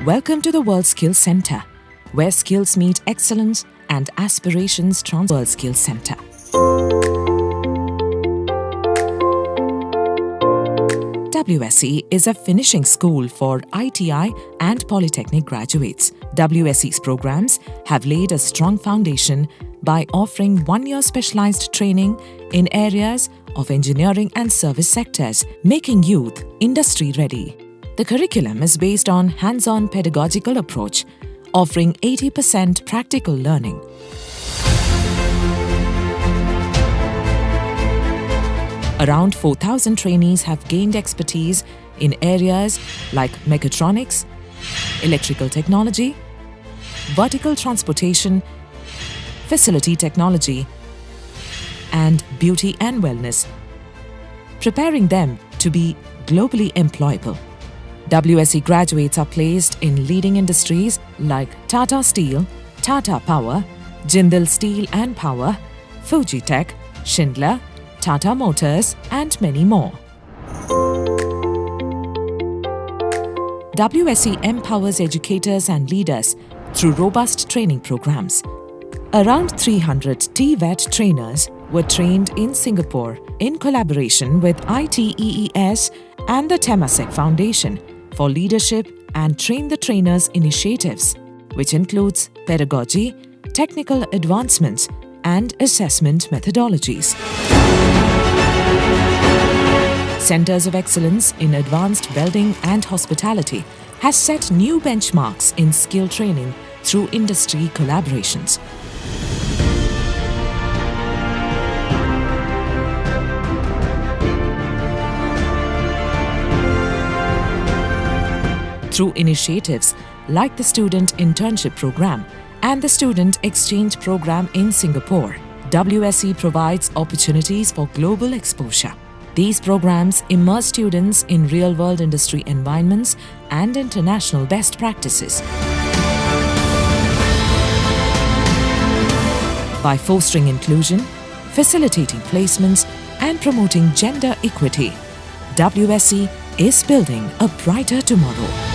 Welcome to the World Skills Center, where skills meet excellence and aspirations transform. World Skills Center. WSE is a finishing school for ITI and Polytechnic graduates. WSE's programs have laid a strong foundation by offering one-year specialized training in areas of engineering and service sectors, making youth industry-ready. The curriculum is based on hands-on pedagogical approach, offering 80% practical learning. Around 4,000 trainees have gained expertise in areas like mechatronics, electrical technology, vertical transportation, facility technology, and beauty and wellness, preparing them to be globally employable. WSE graduates are placed in leading industries like Tata Steel, Tata Power, Jindal Steel and Power, Fujitech, Schindler, Tata Motors, and many more. WSE empowers educators and leaders through robust training programs. Around 300 TVET trainers were trained in Singapore in collaboration with ITEES and the Temasek Foundation for Leadership and Train the Trainers initiatives, which includes pedagogy, technical advancements, and assessment methodologies. Centers of Excellence in Advanced Welding and Hospitality has set new benchmarks in skill training through industry collaborations. Through initiatives like the Student Internship Program and the Student Exchange Program in Singapore, WSE provides opportunities for global exposure. These programs immerse students in real-world industry environments and international best practices. By fostering inclusion, facilitating placements, and promoting gender equity, WSE is building a brighter tomorrow.